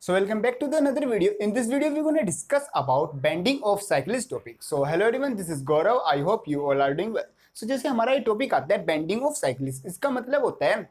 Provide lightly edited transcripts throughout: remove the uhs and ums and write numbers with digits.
So welcome back to the another video. In this video, we're going to discuss about bending of cyclist topic. So hello everyone, this is Gaurav. I hope you all are doing well. So जैसे हमारा ये topic आता है bending of cyclist, इसका मतलब होता है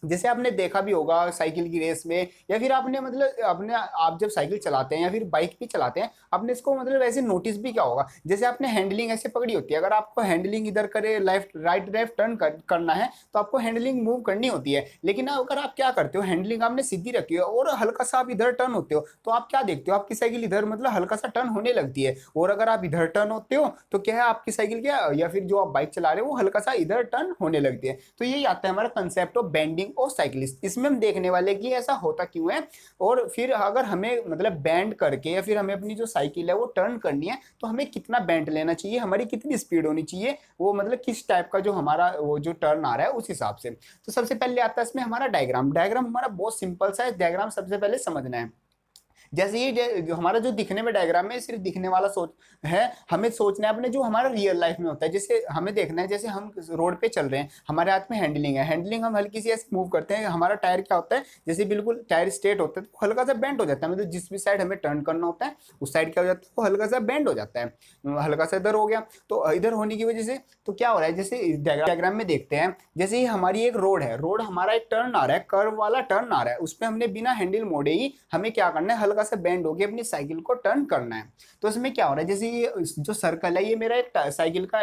जैसे आपने देखा भी होगा साइकिल की रेस में, या फिर आपने मतलब अपने आप जब साइकिल चलाते हैं या फिर बाइक भी चलाते हैं, आपने इसको मतलब ऐसे नोटिस भी क्या होगा, जैसे आपने हैंडलिंग ऐसे पकड़ी होती है। अगर आपको हैंडलिंग इधर करे लेफ्ट राइट लेफ्ट टर्न करना है तो आपको हैंडलिंग मूव करनी होती है। लेकिन अगर आप क्या करते हो, हैंडलिंग आपने सीधी रखी है और हल्का सा आप इधर टर्न होते हो तो आप क्या देखते हो, आपकी साइकिल इधर मतलब हल्का सा टर्न होने लगती है। और अगर आप इधर टर्न होते हो तो क्या है, आपकी साइकिल क्या या फिर जो आप बाइक चला रहे हो वो हल्का सा इधर टर्न होने लगती है। तो यही आता है हमारा concept of bending of cyclist. इसमें हम देखने वाले कि ऐसा होता क्यों है, और फिर अगर हमें मतलब बेंड करके या फिर हमें अपनी जो साइकिल है वो टर्न करनी है तो हमें कितना बेंड लेना चाहिए, हमारी कितनी स्पीड होनी चाहिए, वो मतलब किस टाइप का जो हमारा वो जो टर्न आ रहा है उस हिसाब से। तो सबसे पहले आता है इसमें हमारा डायग्राम। डायग्राम हमारा बहुत सिंपल सा है, डायग्राम सबसे पहले समझना है। जैसे ये जो हमारा जो दिखने में डायग्राम है सिर्फ दिखने वाला सोच है, हमें सोचना है अपने जो हमारा रियल लाइफ में होता है। जैसे हमें देखना है, जैसे हम रोड पे चल रहे हैं, हमारे हाथ में हैंडलिंग है, हैंडलिंग हम हल्की सी ऐसे मूव करते हैं, हमारा टायर क्या होता है, जैसे बिल्कुल टायर स्ट्रेट होता है तो हल्का सा बेंड हो जाता है, मतलब जिस भी साइड हमें टर्न करना होता है उस साइड क्या हो जाता है, वो हल्का सा बेंड हो जाता है, हल्का सा इधर हो गया। तो इधर होने की वजह से तो क्या हो रहा है, जैसे डायग्राम में देखते हैं, जैसे ही हमारी एक रोड है, रोड हमारा एक टर्न आ रहा है, कर्व वाला टर्न आ रहा है, उस पर हमने बिना हैंडल मोड़े ही हमें क्या करना है, हल्का सा बेंड होकर अपनी साइकिल को टर्न करना है। तो इसमें क्या हो रहा है, जैसे ये जो सर्कल है ये मेरा एक साइकिल का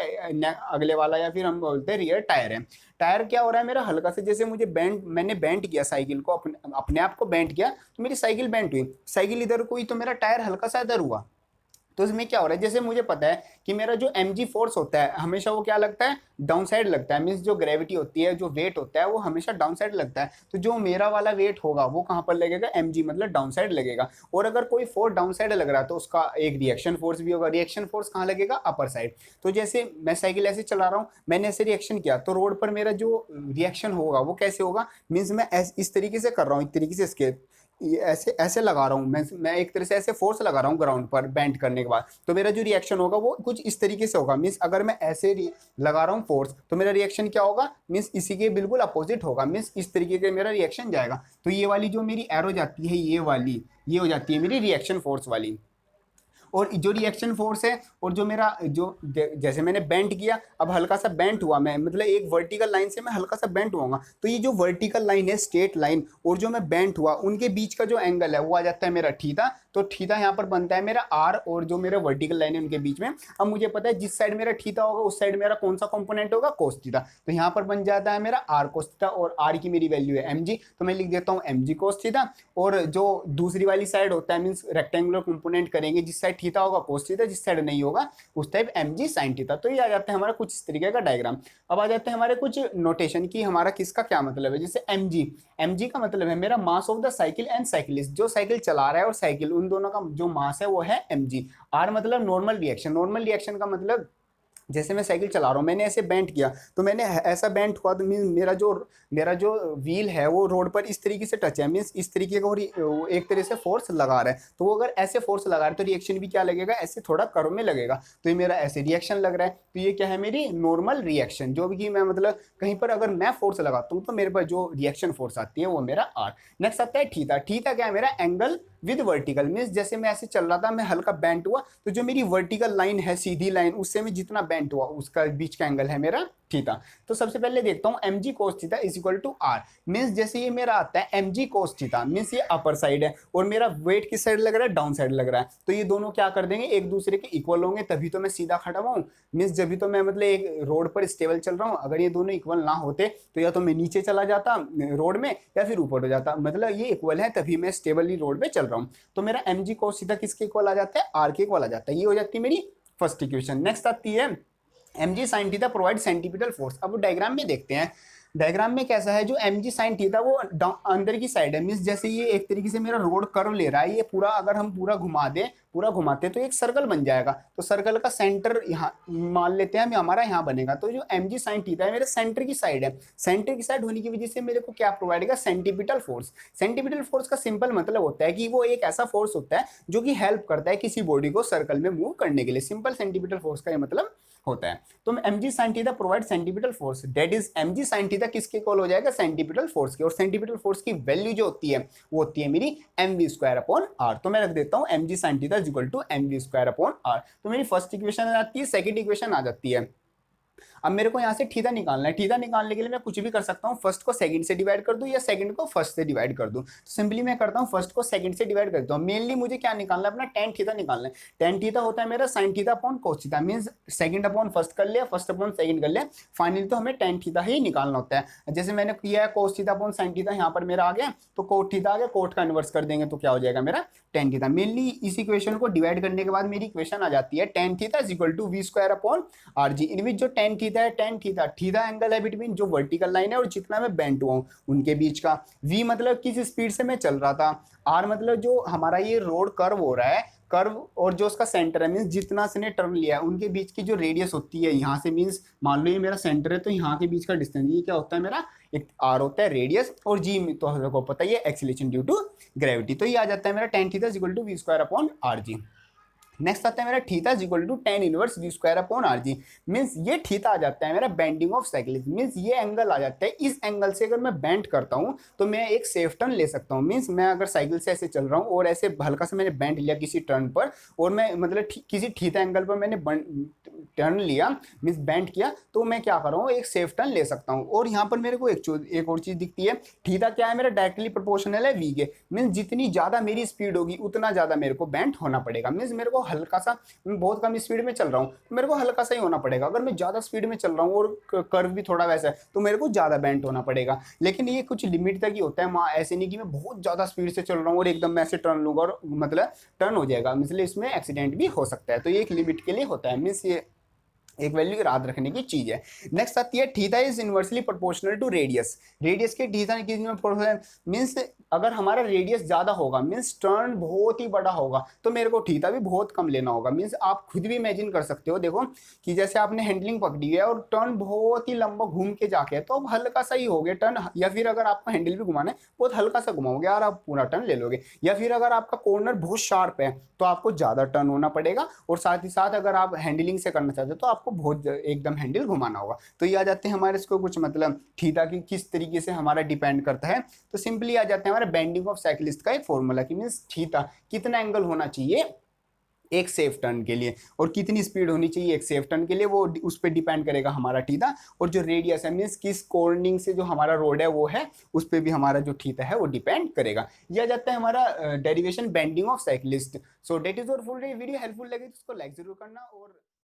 अगले वाला या फिर हम बोलते हैं रियर टायर है। टायर क्या हो रहा है मेरा, हल्का से जैसे मुझे मैंने बेंड किया साइकिल को, अपने आप को बेंड किया तो मेरी साइकिल बेंड हुई, साइकिल इधर को हुई तो मेरा टायर हल्का सा इधर हुआ। तो इसमें क्या हो रहा है, जैसे मुझे पता है कि मेरा जो mg फोर्स होता है हमेशा वो क्या लगता है, डाउन साइड लगता है। मीन्स जो ग्रेविटी होती है, जो वेट होता है वो हमेशा डाउन साइड लगता है। तो जो मेरा वाला वेट होगा वो कहाँ पर लगेगा, mg मतलब डाउन साइड लगेगा। और अगर कोई फोर्स डाउन साइड लग रहा है तो उसका एक रिएक्शन फोर्स भी होगा, रिएक्शन फोर्स कहाँ लगेगा, अपर साइड। तो जैसे मैं साइकिल ऐसे चला रहा हूँ, मैंने ऐसे रिएक्शन किया तो रोड पर मेरा जो रिएक्शन होगा वो कैसे होगा, मीन्स मैं इस तरीके से कर रहा हूँ, इस तरीके से इसके ये ऐसे ऐसे लगा रहा हूँ, मैं एक तरह से ऐसे फोर्स लगा रहा हूँ ग्राउंड पर बेंड करने के बाद, तो मेरा जो रिएक्शन होगा वो कुछ इस तरीके से होगा। मीन्स अगर मैं ऐसे लगा रहा हूँ फोर्स तो मेरा रिएक्शन क्या होगा, मीन्स इसी के बिल्कुल अपोजिट होगा, मीन्स इस तरीके का मेरा रिएक्शन जाएगा। तो ये वाली जो मेरी एरो जाती है, ये वाली ये हो जाती है मेरी रिएक्शन फोर्स वाली। और जो रिएक्शन फोर्स है और जो मेरा जो जैसे मैंने बेंट किया, अब हल्का सा बेंट हुआ मैं, मतलब एक वर्टिकल लाइन से मैं हल्का सा बेंट हुआ, तो ये जो वर्टिकल लाइन है स्ट्रेट लाइन और जो मैं बेंट हुआ उनके बीच का जो एंगल है वो आ जाता है मेरा थीटा। तो थीटा यहाँ पर बनता है मेरा आर, और जो मेरा वर्टिकल लाइन है उनके बीच में, अब मुझे पता है जिस साइड मेरा थीटा होगा उस साइड मेरा कौन सा कंपोनेंट होगा, कोस थीटा। तो यहाँ पर बन जाता है मेरा आर कोस थीटा, और आर की मेरी वैल्यू है mg, तो मैं लिख देता हूँ mg कोस थीटा। और जो दूसरी वाली साइड होता है, मीन्स रेक्टेंगुलर कंपोनेंट करेंगे, जिस साइड थीटा होगा कोस थीटा, जिस साइड नहीं होगा उस टाइप mg साइन थीटा। तो ये आ जाता है हमारा कुछ इस तरीके का डायग्राम। अब आ जाते हैं हमारे कुछ नोटेशन की हमारा किसका क्या मतलब है। जैसे mg का मतलब है मेरा mass of the cycle and cyclist, जो साइकिल चला रहा है और साइकिल, उन दोनों का जो मास है वो है mg। r मतलब नॉर्मल रिएक्शन, नॉर्मल रिएक्शन का मतलब जैसे मैं साइकिल चला रहा हूँ, मैंने ऐसे बेंट किया तो मैंने ऐसा बेंट हुआ तो मीन मेरा जो व्हील है वो रोड पर इस तरीके से टच है, मीन्स इस तरीके का वो एक तरह से फोर्स लगा रहा है। तो वो अगर ऐसे फोर्स लगा रहा है तो रिएक्शन भी क्या लगेगा, ऐसे थोड़ा कर्व में लगेगा। तो ये मेरा ऐसे रिएक्शन लग रहा है, तो ये क्या है मेरी नॉर्मल रिएक्शन। जो भी मैं मतलब कहीं पर अगर मैं फोर्स लगाता हूँ तो मेरे पास जो रिएक्शन फोर्स आती है वो मेरा आर। नेक्स्ट आता है थीटा। थीटा क्या है मेरा एंगल विद वर्टिकल, मीन्स जैसे मैं ऐसे चल रहा था, मैं हल्का बेंट हुआ तो जो मेरी वर्टिकल लाइन है, सीधी लाइन, उससे मैं जितना बेंट हुआ उसका बीच का एंगल है मेरा थीटा। तो सबसे पहले देखता हूँ mg cos theta is equal to r। Means जैसे ये मेरा आता है mg cos थीटा, मीन्स ये अपर साइड है और मेरा वेट किस साइड लग रहा है, डाउन साइड लग रहा है। तो ये दोनों क्या कर देंगे, एक दूसरे के इक्वल होंगे, तभी तो मैं सीधा खड़ा हूँ। मीन्स जब भी तो मैं मतलब एक रोड पर स्टेबल चल रहा हूँ, अगर ये दोनों इक्वल ना होते तो या तो मैं नीचे चला जाता रोड में या फिर ऊपर हो जाता। मतलब ये इक्वल है तभी मैं स्टेबली रोड पे चल रहा हूँ। तो मेरा mg cos थीटा किसके इक्वल आ जाता है, r के इक्वल आ जाता है। ये हो जाती है मेरी फर्स्ट इक्वेशन। नेक्स्ट आती है mg sin theta provide centripetal force. अब डायग्राम में देखते हैं, डायग्राम में कैसा है, जो mg sin थीटा वो अंदर की साइड है, मीन्स जैसे ये एक तरीके से मेरा रोड कर्व ले रहा है, ये पूरा अगर हम पूरा घुमाते तो एक सर्कल बन जाएगा। तो सर्कल का सेंटर यहाँ मान लेते हैं हम, हमारा यहाँ बनेगा। तो जो mg sin थीटा है मेरे सेंटर की साइड है, सेंटर की साइड होने की वजह से मेरे को क्या प्रोवाइड होगा, सेंटीपिटल फोर्स। सेंटीपिटल फोर्स का सिंपल मतलब होता है कि वो एक ऐसा फोर्स होता है जो कि हेल्प करता है किसी बॉडी को सर्कल में मूव करने के लिए। सिंपल सेंटीपिटल फोर्स का ये मतलब होता है। तो mg sin theta provide centripetal force, that is mg sin theta किसके इक्वल हो जाएगा, सेंटीपिटल फोर्स के, और सेंटीपिटल फोर्स की वैल्यू जो होती है वो होती है मेरी mv स्क्वायर अपॉन r। तो मैं रख देता हूं mg sin theta is equal to mv square upon r। तो मेरी फर्स्ट इक्वेशन आ जाती है, सेकंड इक्वेशन आ जाती है। अब मेरे को यहाँ से थीटा निकालना है, थीटा निकालने के लिए मैं कुछ भी कर सकता हूँ, फर्स्ट को सेकंड से डिवाइड कर दूं या सेकंड को फर्स्ट से डिवाइड कर दूं। तो सिंपली मैं करता हूँ फर्स्ट को सेकंड से डिवाइड करता हूँ। मेनली मुझे क्या निकालना है, अपना टेन थीटा निकालना है। टेन थीटा होता है मेरा sine theta upon cos theta, means second upon first कर लिया, फर्स्ट अपॉन सेकंड कर लिया, फाइनली तो हमें टेन थीटा ही निकालना होता है। जैसे मैंने किया है cos theta upon sine theta, यहाँ पर मेरा आ गया, तो कोट थीटा आ गया, कोट का इनवर्स कर देंगे तो क्या हो जाएगा मेरा टेन थीटा। मेनली इस इक्वेशन को डिवाइड करने के बाद मेरी इक्वेशन आ जाती है tan theta is equal to V square upon R G, in which जो टेन थीटा है, टेन थीटा थीटा एंगल है बिटवीन जो वर्टिकल लाइन है और जितना मैं बेंट हुआ हूं उनके बीच का, v मतलब किस स्पीड से मैं चल रहा था, r मतलब जो हमारा ये रोड कर्व हो रहा है, कर्व और जो उसका सेंटर है, मींस जितना से ने टर्न लिया है उनके बीच की जो रेडियस होती है यहाँ से, मींस मान लो ये मेरा सेंटर है तो यहाँ के बीच का डिस्टेंस ये क्या होता है मेरा, एक r होता है रेडियस, और g तो हमको पता ही है एक्सीलरेशन ड्यू टू ग्रेविटी। तो ये आ जाता है मेरा tan theta equal to V square upon R G. Next आता है मेरा theta is equal to tan inverse V square upon R G, means ये थीटा आ जाता है मेरा बेंडिंग ऑफ साइकिलिज्म, मीन्स ये एंगल आ जाता है, इस एंगल से अगर मैं बेंड करता हूं तो मैं एक सेफ टर्न ले सकता हूं। मीन्स मैं अगर साइकिल से ऐसे चल रहा हूं और ऐसे हल्का से मैंने बेंड लिया किसी टर्न पर, और मैं मतलब किसी थीटा एंगल पर मैंने टर्न लिया, मीन्स बेंड किया, तो मैं क्या कर रहा हूँ एक सेफ टर्न ले सकता हूँ। और यहाँ पर मेरे को एक और चीज दिखती है, थीटा क्या है मेरा डायरेक्टली प्रोपोर्शनल है वी के, मीन्स जितनी ज्यादा मेरी स्पीड होगी उतना ज्यादा मेरे को बेंड होना पड़ेगा। मीन्स मेरे को हल्का सा, मैं बहुत कम स्पीड में चल रहा हूँ तो मेरे को हल्का सा ही होना पड़ेगा, अगर मैं ज्यादा स्पीड में चल रहा हूँ और कर्व भी थोड़ा वैसा है तो मेरे को ज्यादा बेंड होना पड़ेगा। लेकिन ये कुछ लिमिट तक ही होता है, ऐसे नहीं कि मैं बहुत ज्यादा स्पीड से चल रहा हूँ और एकदम मैं ऐसे टर्न लूंगा और मतलब टर्न हो जाएगा, मतलब इसमें एक्सीडेंट भी हो सकता है। तो ये एक लिमिट के लिए होता है, मीन्स ये एक वैल्यू याद रखने की चीज है। नेक्स्ट आती है theta is inversely proportional to radius, radius के थीटा मीन्स अगर हमारा रेडियस ज्यादा होगा, मीन्स टर्न बहुत ही बड़ा होगा, तो मेरे को थीटा भी बहुत कम लेना होगा। मीन्स आप खुद भी इमेजिन कर सकते हो, देखो कि जैसे आपने हैंडलिंग पकड़ी है और टर्न बहुत ही लंबा घूम के जाके है तो अब हल्का सा ही हो गया टर्न, या फिर अगर आपको हैंडल भी घुमाना है बहुत हल्का सा घुमाओगे यार आप पूरा टर्न ले लोगे, या फिर अगर आपका कॉर्नर बहुत शार्प है तो आपको ज्यादा टर्न होना पड़ेगा, और साथ ही साथ अगर आप हैंडलिंग से करना चाहते हो तो आपको बहुत एकदम हैंडल घुमाना होगा। तो ये आ जाते हैं हमारे इसको कुछ मतलब थीटा की किस तरीके से हमारा डिपेंड करता है। तो सिंपली आ जाते हैं हमारे बेंडिंग ऑफ साइकिलिस्ट का एक फॉर्मूला कि मींस थीटा कितना एंगल होना चाहिए एक सेफ टर्न के लिए, और कितनी स्पीड होनी चाहिए एक सेफ टर्न के लिए, वो उस पर डिपेंड करेगा हमारा थीटा। और जो रेडियस है मींस किस कॉर्निंग से जो हमारा रोड है वो है, उस पर भी हमारा जो थीटा है वो डिपेंड करेगा। यह जाता है हमारा derivation bending of cyclist. So that is और फुल वीडियो हेल्पफुल लगे तो उसको लाइक जरूर करना। और